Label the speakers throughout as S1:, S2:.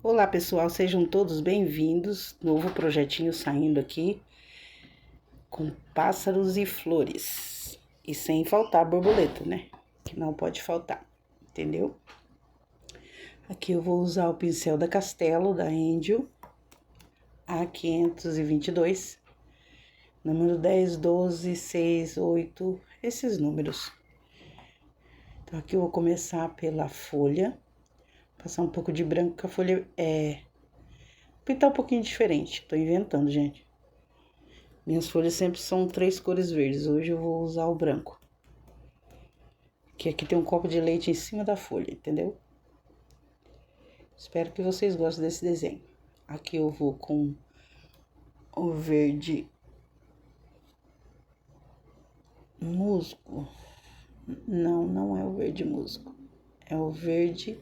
S1: Olá pessoal, sejam todos bem-vindos. Novo projetinho saindo aqui com pássaros e flores. E sem faltar borboleta, né? Que não pode faltar, entendeu? Aqui eu vou usar o pincel da Castelo, da Angel, A522, número 10, 12, 6, 8, esses números. Então aqui eu vou começar pela folha. Passar um pouco de branco, que a folha pintar um pouquinho diferente. Tô inventando, gente. Minhas folhas sempre são 3 cores verdes. Hoje eu vou usar o branco. Que aqui tem um copo de leite em cima da folha, entendeu? Espero que vocês gostem desse desenho. Aqui eu vou com o verde musgo. Não, não é o verde musgo. É o verde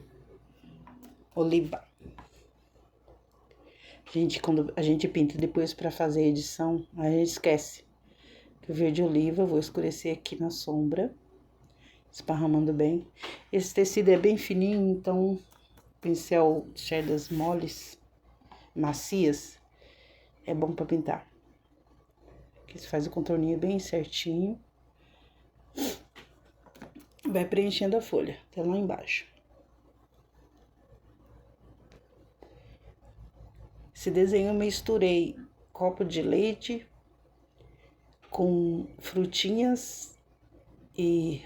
S1: oliva. Gente, quando a gente pinta depois para fazer a edição, a gente esquece. Que o verde oliva, eu vou escurecer aqui na sombra, esparramando bem. Esse tecido é bem fininho, então pincel de cerdas moles, macias, é bom para pintar. Aqui você faz o contorninho bem certinho. Vai preenchendo a folha até lá embaixo. Esse desenho eu misturei copo de leite com frutinhas e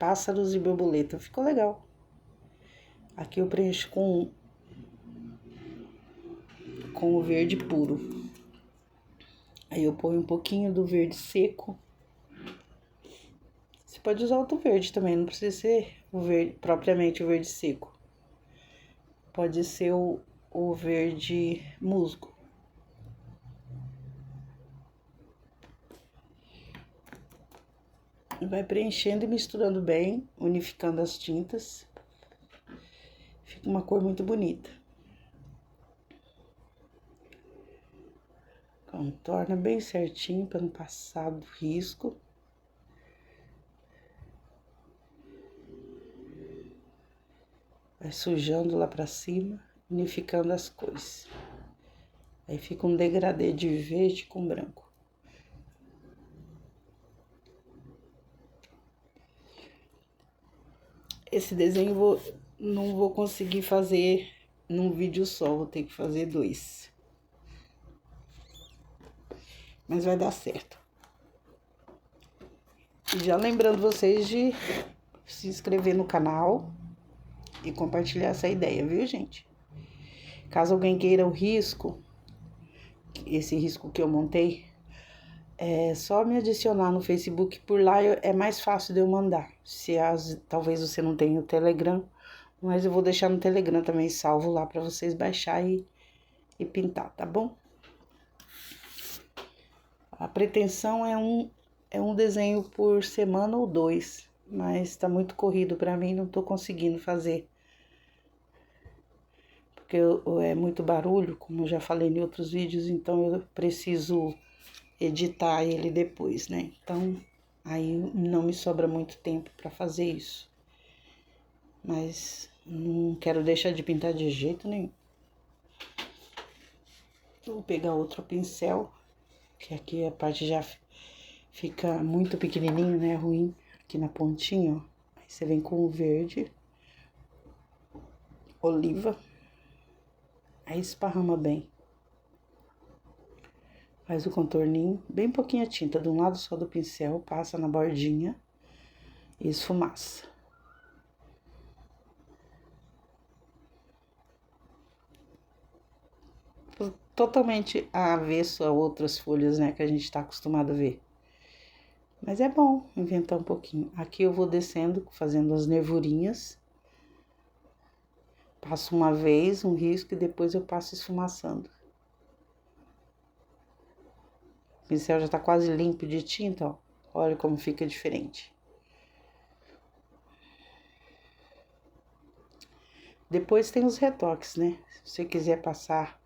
S1: pássaros e borboleta. Ficou legal. Aqui eu preencho com o verde puro. Aí eu ponho um pouquinho do verde seco. Você pode usar outro verde também, não precisa ser o verde, propriamente o verde seco. Pode ser o verde musgo. Vai preenchendo e misturando bem, unificando as tintas. Fica uma cor muito bonita. Contorna bem certinho para não passar do risco. Vai sujando lá pra cima, unificando as cores. Aí fica um degradê de verde com branco. Esse desenho não vou conseguir fazer num vídeo só, vou ter que fazer 2. Mas vai dar certo. E já lembrando vocês de se inscrever no canal e compartilhar essa ideia, viu, gente? Caso alguém queira o risco, esse risco que eu montei, é só me adicionar no Facebook, por lá é mais fácil de eu mandar. Talvez você não tenha o Telegram, mas eu vou deixar no Telegram também salvo lá para vocês baixar e pintar, tá bom? A pretensão é um desenho por semana ou 2, mas tá muito corrido para mim, não tô conseguindo fazer. Porque é muito barulho, como eu já falei em outros vídeos, então eu preciso editar ele depois, né? Então, aí não me sobra muito tempo para fazer isso. Mas não quero deixar de pintar de jeito nenhum. Vou pegar outro pincel, que aqui a parte já fica muito pequenininho, né? Ruim. Aqui na pontinha, ó. Aí você vem com o verde, oliva. Aí esparrama bem. Faz o contorninho, bem pouquinha tinta, de um lado só do pincel, passa na bordinha e esfumaça. Totalmente avesso a outras folhas, né, que a gente tá acostumado a ver. Mas é bom inventar um pouquinho. Aqui eu vou descendo, fazendo as nervurinhas. Passo uma vez, um risco, e depois eu passo esfumaçando. O pincel já tá quase limpo de tinta, ó. Olha como fica diferente. Depois tem os retoques, né? Se você quiser passar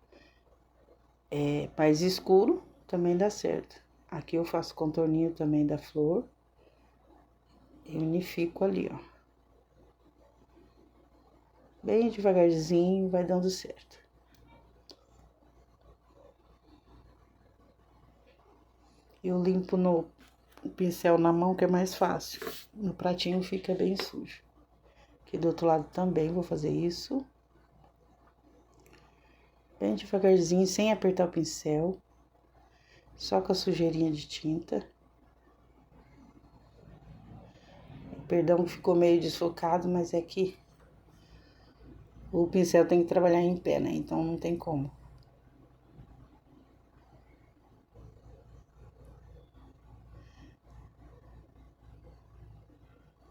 S1: mais escuro, também dá certo. Aqui eu faço contorninho também da flor. E unifico ali, ó. Bem devagarzinho, vai dando certo. Eu limpo no pincel na mão, que é mais fácil. No pratinho fica bem sujo. Aqui do outro lado também vou fazer isso. Bem devagarzinho, sem apertar o pincel. Só com a sujeirinha de tinta. Perdão que ficou meio desfocado, mas é que o pincel tem que trabalhar em pé, né? Então não tem como.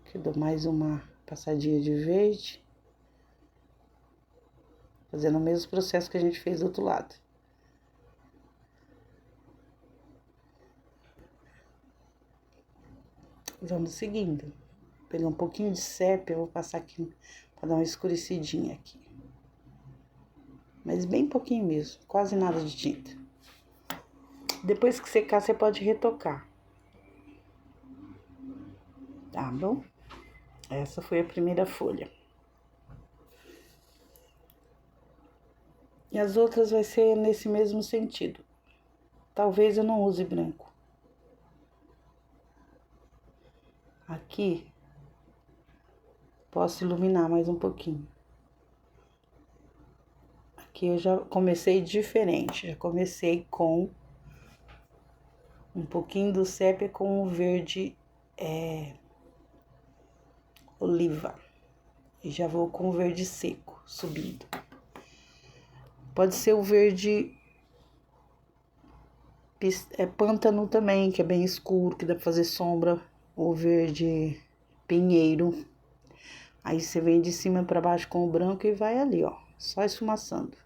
S1: Aqui eu dou mais uma passadinha de verde. Fazendo o mesmo processo que a gente fez do outro lado. Vamos seguindo. Vou pegar um pouquinho de sépia, vou passar aqui pra dar uma escurecidinha aqui. Mas bem pouquinho mesmo, quase nada de tinta. Depois que secar, você pode retocar. Tá bom? Essa foi a primeira folha. E as outras vai ser nesse mesmo sentido. Talvez eu não use branco. Aqui, posso iluminar mais um pouquinho. Aqui eu já comecei diferente. Já comecei com um pouquinho do sépia com o verde oliva. E já vou com o verde seco, subindo. Pode ser o verde pântano também, que é bem escuro, que dá pra fazer sombra. O verde pinheiro. Aí você vem de cima pra baixo com o branco e vai ali, ó. Só esfumaçando.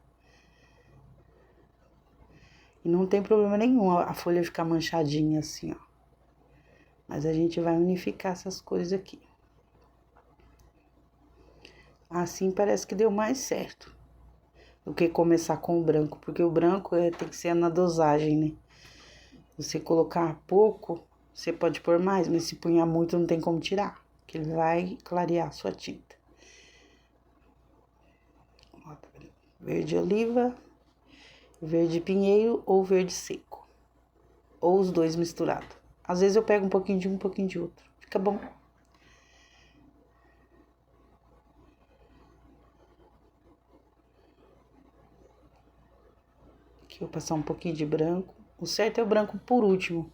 S1: E não tem problema nenhum a folha ficar manchadinha assim, ó. Mas a gente vai unificar essas cores aqui. Assim parece que deu mais certo do que começar com o branco, porque o branco tem que ser na dosagem, né? Você colocar pouco, você pode pôr mais, mas se punhar muito não tem como tirar, que ele vai clarear a sua tinta. Ó, tá vendo? Verde oliva, verde pinheiro ou verde seco. Ou os dois misturados. Às vezes eu pego um pouquinho de um pouquinho de outro. Fica bom. Aqui eu vou passar um pouquinho de branco. O certo é o branco por último.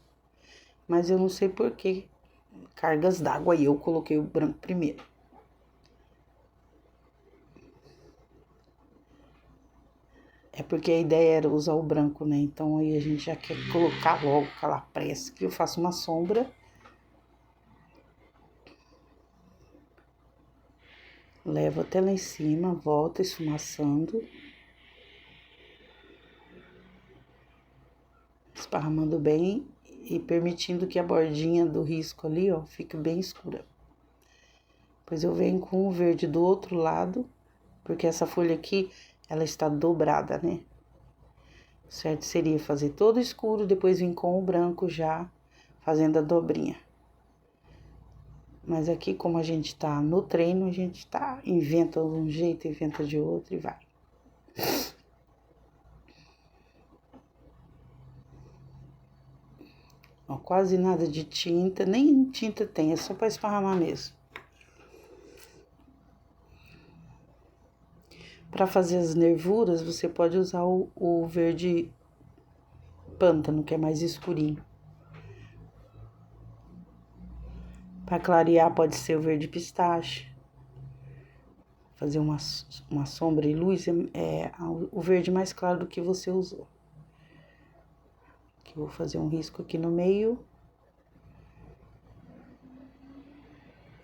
S1: Mas eu não sei por que cargas d'água aí eu coloquei o branco primeiro. É porque a ideia era usar o branco, né? Então aí a gente já quer colocar logo aquela pressa que eu faço uma sombra. Levo até lá em cima, volto esfumaçando. Esparramando bem e permitindo que a bordinha do risco ali, ó, fique bem escura. Depois eu venho com o verde do outro lado, porque essa folha aqui, ela está dobrada, né? O certo seria fazer todo escuro, depois vir com o branco já, fazendo a dobrinha. Mas aqui, como a gente tá no treino, a gente tá, inventa de um jeito, inventa de outro e vai. Ó, quase nada de tinta, nem tinta tem, é só pra esparramar mesmo. Para fazer as nervuras, você pode usar o verde pântano, que é mais escurinho. Para clarear, pode ser o verde pistache. Fazer uma sombra e luz é o verde mais claro do que você usou. Aqui eu vou fazer um risco aqui no meio.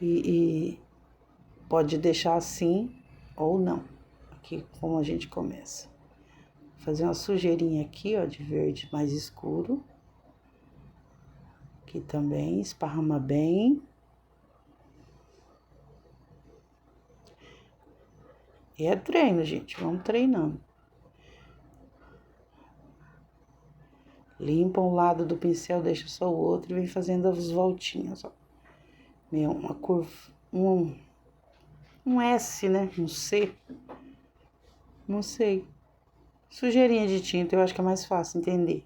S1: E pode deixar assim ou não. Aqui como a gente começa. Fazer uma sujeirinha aqui, ó, de verde mais escuro. Aqui também, esparrama bem. E é treino, gente, vamos treinando. Limpa um lado do pincel, deixa só o outro e vem fazendo as voltinhas, ó. Uma curva, um S, né? Um C. Não sei. Sujeirinha de tinta, eu acho que é mais fácil entender.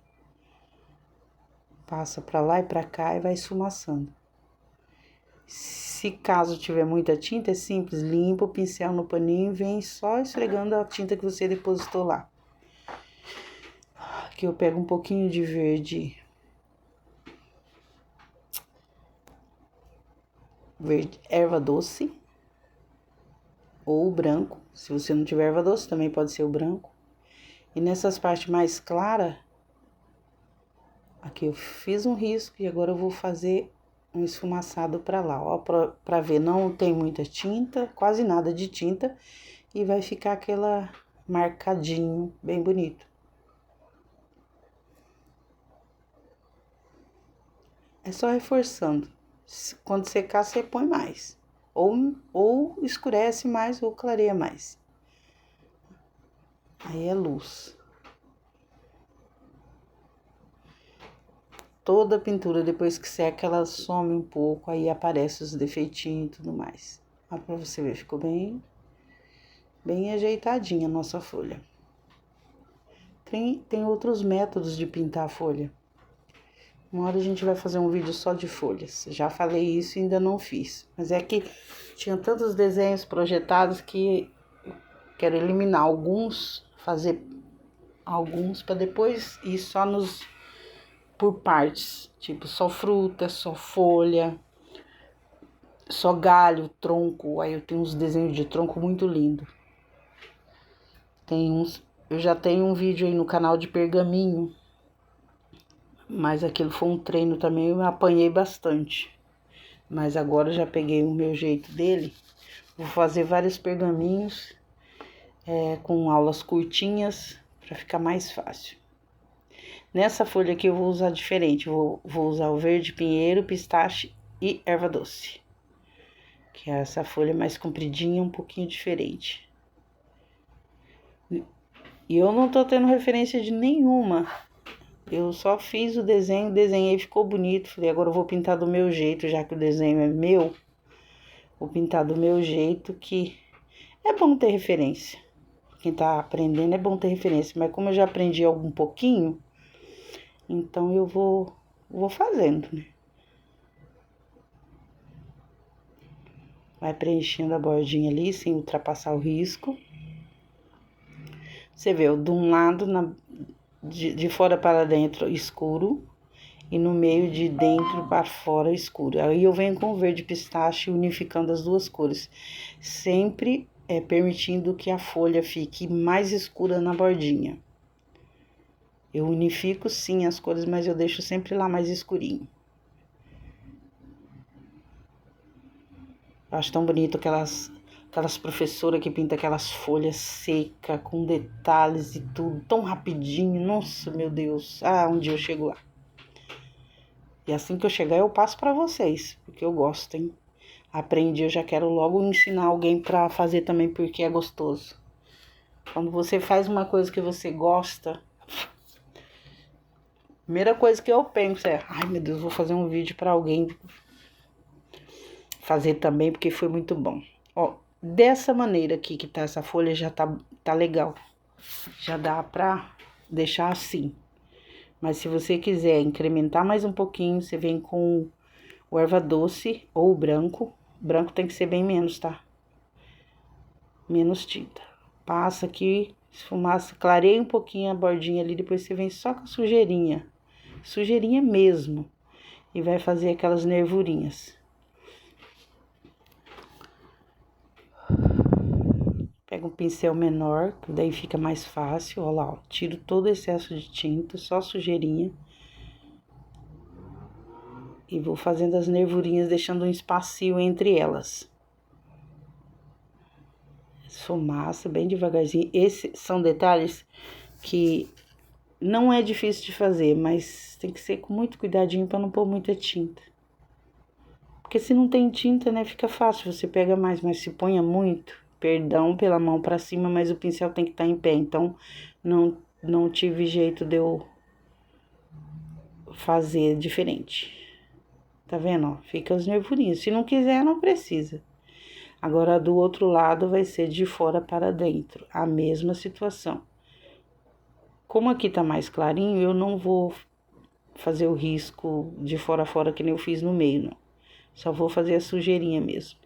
S1: Passa pra lá e pra cá e vai esfumaçando. Se caso tiver muita tinta, é simples. Limpa o pincel no paninho e vem só esfregando a tinta que você depositou lá. Aqui eu pego um pouquinho de verde erva doce ou o branco. Se você não tiver erva doce, também pode ser o branco. E nessas partes mais claras, aqui eu fiz um risco e agora eu vou fazer um esfumaçado pra lá, ó, pra ver, não tem muita tinta, quase nada de tinta, e vai ficar aquela marcadinho, bem bonito. É só reforçando. Quando secar, você põe mais. Ou escurece mais ou clareia mais. Aí é luz. Toda a pintura, depois que seca, ela some um pouco, aí aparece os defeitinhos e tudo mais. Ó, pra você ver, ficou bem ajeitadinha a nossa folha. Tem outros métodos de pintar a folha. Uma hora a gente vai fazer um vídeo só de folhas. Já falei isso e ainda não fiz. Mas é que tinha tantos desenhos projetados que quero eliminar alguns, fazer alguns para depois ir só por partes. Tipo, só fruta, só folha, só galho, tronco. Aí eu tenho uns desenhos de tronco muito lindo. Eu já tenho um vídeo aí no canal de pergaminho. Mas aquilo foi um treino também, eu me apanhei bastante. Mas agora eu já peguei o meu jeito dele. Vou fazer vários pergaminhos com aulas curtinhas para ficar mais fácil. Nessa folha aqui eu vou usar diferente. Vou usar o verde pinheiro, pistache e erva doce. Que é essa folha mais compridinha, um pouquinho diferente. E eu não tô tendo referência de nenhuma. Eu só fiz o desenho, desenhei, ficou bonito. Falei, agora eu vou pintar do meu jeito, já que o desenho é meu. Vou pintar do meu jeito, que é bom ter referência. Quem tá aprendendo é bom ter referência. Mas como eu já aprendi algum pouquinho, então eu vou fazendo, né? Vai preenchendo a bordinha ali, sem ultrapassar o risco. Você vê, de um lado, de fora para dentro, escuro. E no meio, de dentro para fora, escuro. Aí eu venho com o verde pistache, unificando as duas cores. Sempre permitindo que a folha fique mais escura na bordinha. Eu unifico sim as cores, mas eu deixo sempre lá mais escurinho. Eu acho tão bonito aquelas professoras que pintam aquelas folhas secas, com detalhes e tudo, tão rapidinho. Nossa, meu Deus. Ah, um dia eu chego lá. E assim que eu chegar, eu passo pra vocês, porque eu gosto, hein? Aprendi, eu já quero logo ensinar alguém pra fazer também, porque é gostoso. Quando você faz uma coisa que você gosta, a primeira coisa que eu penso é, ai meu Deus, vou fazer um vídeo pra alguém fazer também, porque foi muito bom. Ó, dessa maneira aqui que tá essa folha, já tá legal. Já dá pra deixar assim. Mas se você quiser incrementar mais um pouquinho, você vem com o erva doce ou o branco. O branco tem que ser bem menos, tá? Menos tinta. Passa aqui, esfumaça, clareia um pouquinho a bordinha ali, depois você vem só com a sujeirinha. Sujeirinha mesmo. E vai fazer aquelas nervurinhas. Pega um pincel menor, que daí fica mais fácil. Olha lá, ó. Tiro todo o excesso de tinta, só sujeirinha. E vou fazendo as nervurinhas, deixando um espacinho entre elas. Esfumaça bem devagarzinho. Esses são detalhes que não é difícil de fazer, mas tem que ser com muito cuidadinho para não pôr muita tinta. Porque se não tem tinta, né, fica fácil, você pega mais, mas se ponha muito, perdão pela mão para cima, mas o pincel tem que estar em pé, então não tive jeito de eu fazer diferente. Tá vendo, ó? Fica os nervurinhos. Se não quiser, não precisa. Agora, do outro lado vai ser de fora para dentro, a mesma situação. Como aqui tá mais clarinho, eu não vou fazer o risco de fora a fora que nem eu fiz no meio, não. Só vou fazer a sujeirinha mesmo.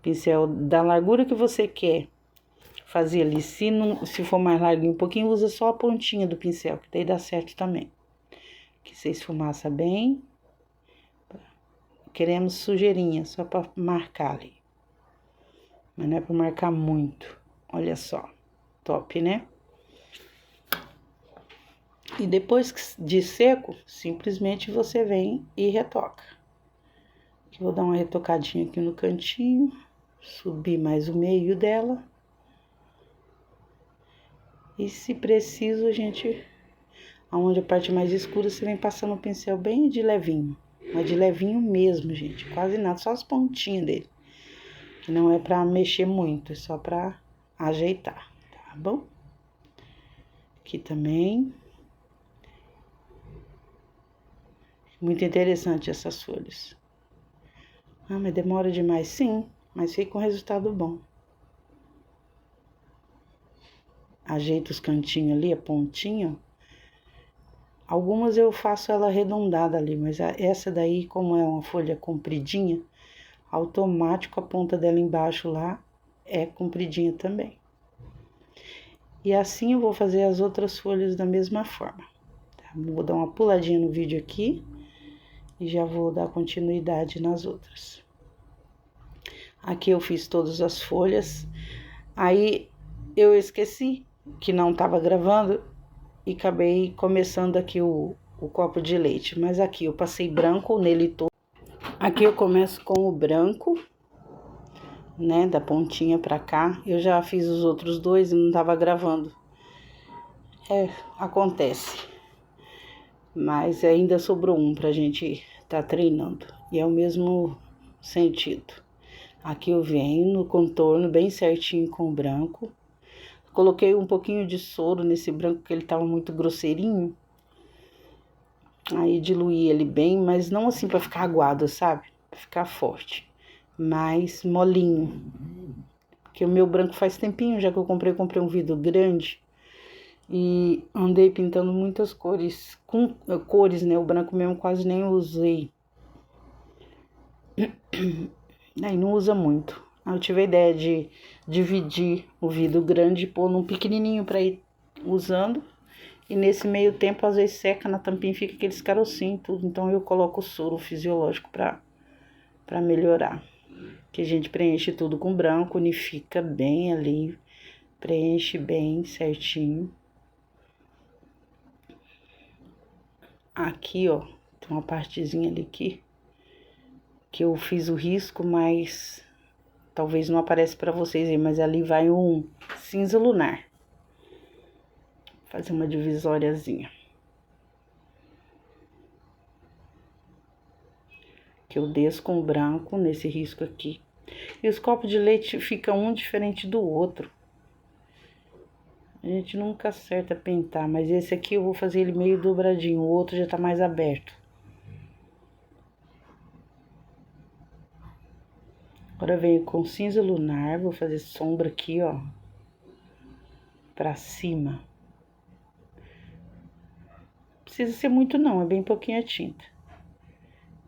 S1: Pincel da largura que você quer fazer ali. Se for mais larguinho um pouquinho, usa só a pontinha do pincel, que daí dá certo também. Que você esfumaça bem. Queremos sujeirinha, só para marcar ali. Mas não é para marcar muito. Olha só. Top, né? E depois de seco, simplesmente você vem e retoca. Aqui vou dar uma retocadinha aqui no cantinho. Subir mais o meio dela. E se preciso, a gente... Aonde a parte mais escura, você vem passando o pincel bem de levinho. Mas de levinho mesmo, gente. Quase nada, só as pontinhas dele. Que não é pra mexer muito, é só pra ajeitar, tá bom? Aqui também. Muito interessante essas folhas. Ah, mas demora demais? Sim, mas fica um resultado bom. Ajeito os cantinhos ali, a pontinha. Algumas eu faço ela arredondada ali, mas essa daí, como é uma folha compridinha, automático a ponta dela embaixo lá é compridinha também. E assim eu vou fazer as outras folhas da mesma forma. Tá? Vou dar uma puladinha no vídeo aqui e já vou dar continuidade nas outras. Aqui eu fiz todas as folhas, aí eu esqueci que não estava gravando e acabei começando aqui o copo de leite. Mas aqui eu passei branco nele todo. Aqui eu começo com o branco, né, da pontinha pra cá. Eu já fiz os outros dois e não tava gravando. Acontece. Mas ainda sobrou um pra gente tá treinando. E é o mesmo sentido. Aqui eu venho no contorno bem certinho com o branco. Coloquei um pouquinho de soro nesse branco porque ele tava muito grosseirinho. Aí diluí ele bem, mas não assim pra ficar aguado, sabe? Pra ficar forte. Mais molinho. Porque o meu branco faz tempinho já que eu comprei um vidro grande. E andei pintando muitas cores. Com cores, né? O branco mesmo quase nem usei. Aí não usa muito. Aí eu tive a ideia de dividir o vidro grande e pôr num pequenininho pra ir usando. E nesse meio tempo, às vezes seca na tampinha, fica aqueles carocinhos e tudo. Então eu coloco o soro fisiológico pra melhorar. Que a gente preenche tudo com branco, unifica bem ali. Preenche bem certinho. Aqui, ó, tem uma partezinha ali que eu fiz o risco, mas talvez não apareça pra vocês aí, mas ali vai um cinza lunar. Vou fazer uma divisóriazinha. Que eu desço com o branco nesse risco aqui. E os copos de leite ficam um diferente do outro. A gente nunca acerta pintar, mas esse aqui eu vou fazer ele meio dobradinho, o outro já tá mais aberto. Agora venho com cinza lunar, vou fazer sombra aqui, ó, pra cima. Não precisa ser muito não, é bem pouquinho a tinta.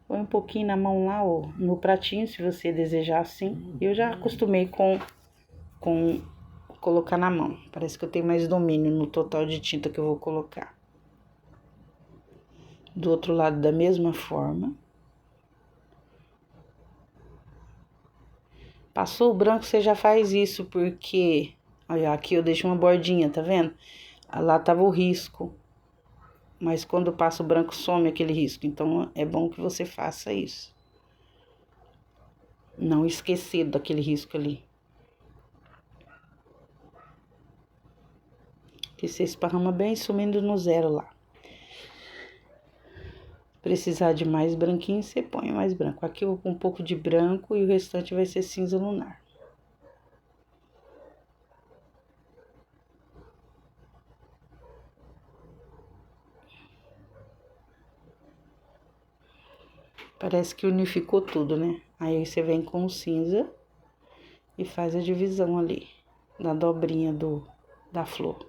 S1: Põe um pouquinho na mão lá, ó, no pratinho, se você desejar assim. Eu já acostumei com colocar na mão. Parece que eu tenho mais domínio no total de tinta que eu vou colocar. Do outro lado, da mesma forma. Passou o branco, você já faz isso, porque... Olha, aqui eu deixo uma bordinha, tá vendo? Lá tava o risco. Mas quando passa o branco, some aquele risco. Então, é bom que você faça isso. Não esquecer daquele risco ali. Que você esparrama bem sumindo no zero lá. Precisar de mais branquinho, você põe mais branco. Aqui eu vou com um pouco de branco e o restante vai ser cinza lunar. Parece que unificou tudo, né? Aí você vem com o cinza e faz a divisão ali, na dobrinha da flor.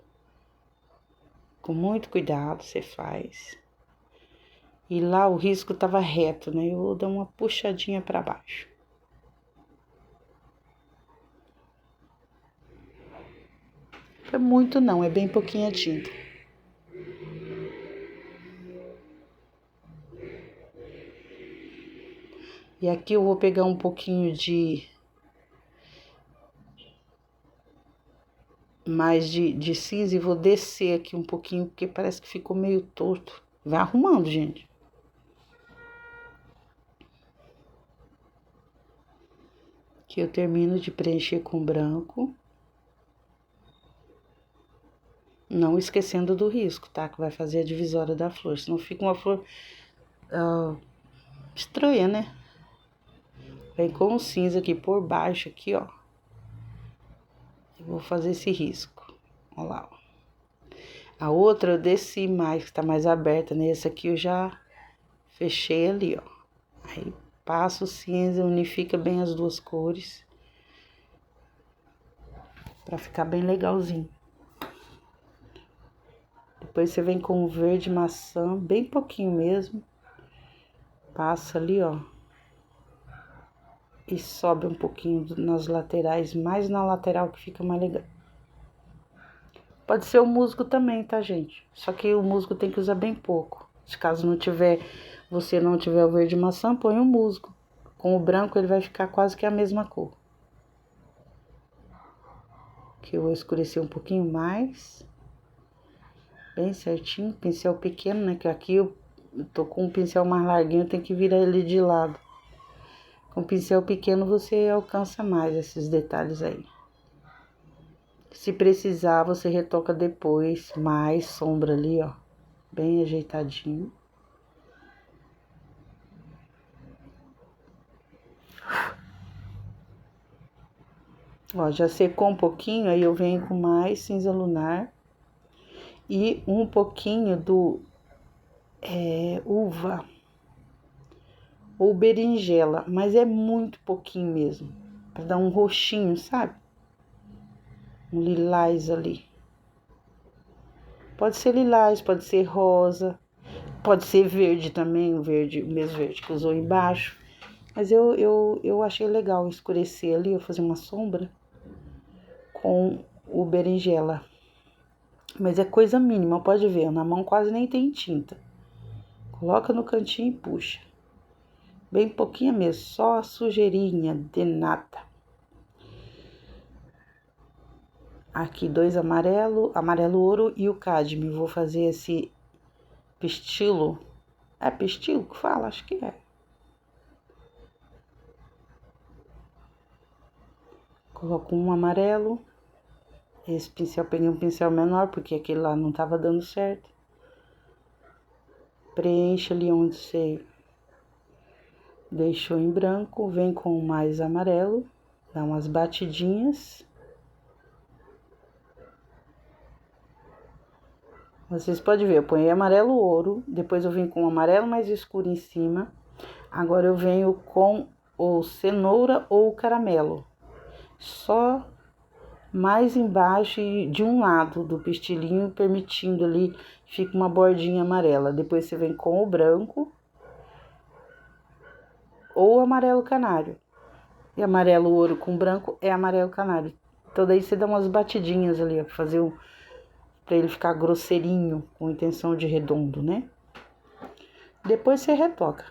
S1: Com muito cuidado você faz. E lá o risco tava reto, né? Eu vou dar uma puxadinha para baixo. Não é muito não, é bem pouquinha tinta. E aqui eu vou pegar um pouquinho de cinza e vou descer aqui um pouquinho, porque parece que ficou meio torto. Vai arrumando, gente. Aqui eu termino de preencher com branco. Não esquecendo do risco, tá? Que vai fazer a divisória da flor. Senão fica uma flor estranha, né? Vem com o cinza aqui por baixo, aqui, ó. Eu vou fazer esse risco. Olha lá, ó. A outra eu desci mais, que tá mais aberta, né? Essa aqui eu já fechei ali, ó. Aí passo o cinza, unifica bem as duas cores. Pra ficar bem legalzinho. Depois você vem com o verde maçã, bem pouquinho mesmo. Passa ali, ó. E sobe um pouquinho nas laterais, mais na lateral que fica mais legal. Pode ser o musgo também, tá, gente? Só que o musgo tem que usar bem pouco. Se caso você não tiver o verde maçã, põe o musgo. Com o branco ele vai ficar quase que a mesma cor. Aqui eu vou escurecer um pouquinho mais. Bem certinho, pincel pequeno, né? Que aqui eu tô com um pincel mais larguinho, tem que virar ele de lado. Com pincel pequeno você alcança mais esses detalhes aí. Se precisar, você retoca depois, mais sombra ali, ó. Bem ajeitadinho. Ó, já secou um pouquinho, aí eu venho com mais cinza lunar. E um pouquinho do uva ou berinjela, mas é muito pouquinho mesmo. Pra dar um roxinho, sabe? Um lilás ali. Pode ser lilás, pode ser rosa, pode ser verde também, o mesmo verde que usou embaixo. Mas eu achei legal escurecer ali, eu fazer uma sombra com o berinjela. Mas é coisa mínima, pode ver, na mão quase nem tem tinta. Coloca no cantinho e puxa. Bem pouquinho mesmo, só a sujeirinha de nada. Aqui 2 amarelo ouro e o cádmio. Vou fazer esse pistilo. É pistilo que fala? Acho que é. Coloco um amarelo. Esse pincel, peguei um pincel menor, porque aquele lá não tava dando certo. Preenche ali onde você deixou em branco. Vem com mais amarelo. Dá umas batidinhas. Vocês podem ver, eu ponho amarelo ouro. Depois eu venho com amarelo mais escuro em cima. Agora eu venho com o cenoura ou o caramelo. Só mais embaixo e de um lado do pistilinho, permitindo ali, fica uma bordinha amarela. Depois você vem com o branco ou amarelo canário. E amarelo ouro com branco é amarelo canário. Então daí você dá umas batidinhas ali, ó, pra ele ficar grosseirinho, com intenção de redondo, né? Depois você retoca.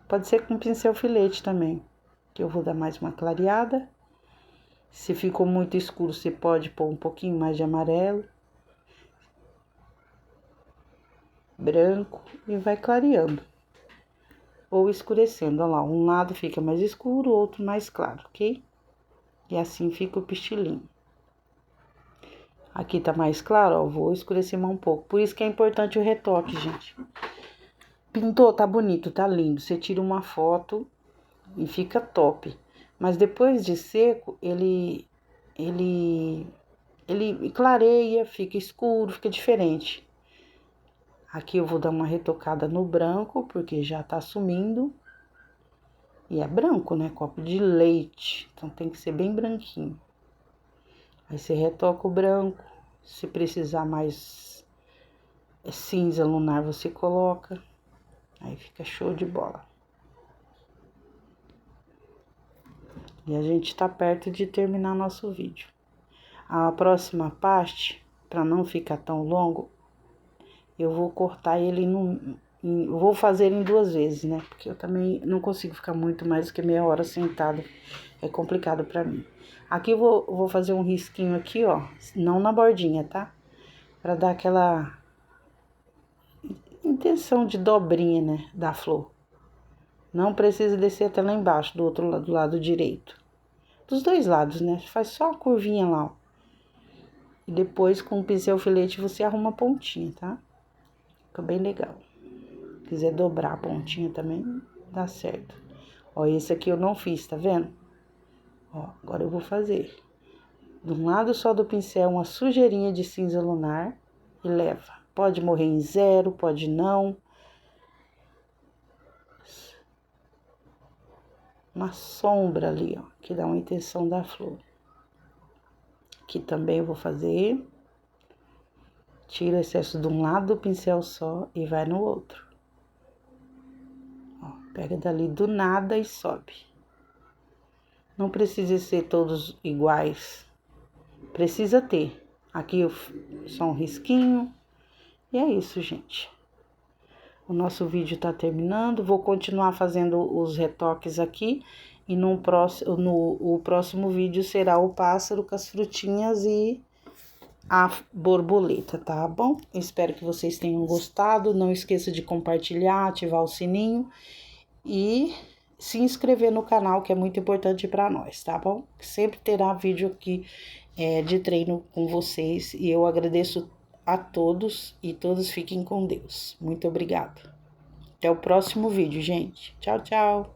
S1: Pode ser com pincel filete também, que eu vou dar mais uma clareada. Se ficou muito escuro, você pode pôr um pouquinho mais de amarelo, branco e vai clareando. Ou escurecendo, olha lá, um lado fica mais escuro, o outro mais claro, ok? E assim fica o pistilinho. Aqui tá mais claro, ó, vou escurecer mais um pouco. Por isso que é importante o retoque, gente. Pintou, tá bonito, tá lindo. Você tira uma foto e fica top. Mas depois de seco, ele clareia, fica escuro, fica diferente. Aqui eu vou dar uma retocada no branco, porque já tá sumindo. E é branco, né? Copo de leite, então tem que ser bem branquinho. Aí você retoca o branco, se precisar mais cinza lunar você coloca. Aí fica show de bola. E a gente tá perto de terminar nosso vídeo. A próxima parte, para não ficar tão longo, eu vou cortar ele vou fazer em 2 vezes, né? Porque eu também não consigo ficar muito mais do que meia hora sentada. É complicado pra mim. Aqui eu vou fazer um risquinho aqui, ó. Não na bordinha, tá? Pra dar aquela intenção de dobrinha, né? Da flor. Não precisa descer até lá embaixo, do outro lado, do lado direito. Dos 2 lados, né? Faz só a curvinha lá, ó. E depois, com o pincel filete, você arruma a pontinha, tá? Fica bem legal. Se quiser dobrar a pontinha também, dá certo. Ó, esse aqui eu não fiz, tá vendo? Ó, agora eu vou fazer. De um lado só do pincel, uma sujeirinha de cinza lunar e leva. Pode morrer em 0, pode não. Uma sombra ali, ó, que dá uma intenção da flor. Aqui também eu vou fazer. Tira o excesso de um lado do pincel só e vai no outro. Ó, pega dali do nada e sobe. Não precisa ser todos iguais. Precisa ter. Aqui só um risquinho. E é isso, gente. O nosso vídeo tá terminando. Vou continuar fazendo os retoques aqui. E o próximo vídeo será o pássaro com as frutinhas e a borboleta, tá bom? Espero que vocês tenham gostado. Não esqueça de compartilhar, ativar o sininho e se inscrever no canal, que é muito importante para nós, tá bom? Sempre terá vídeo aqui de treino com vocês e eu agradeço a todos e todos fiquem com Deus. Muito obrigado. Até o próximo vídeo, gente. Tchau, tchau.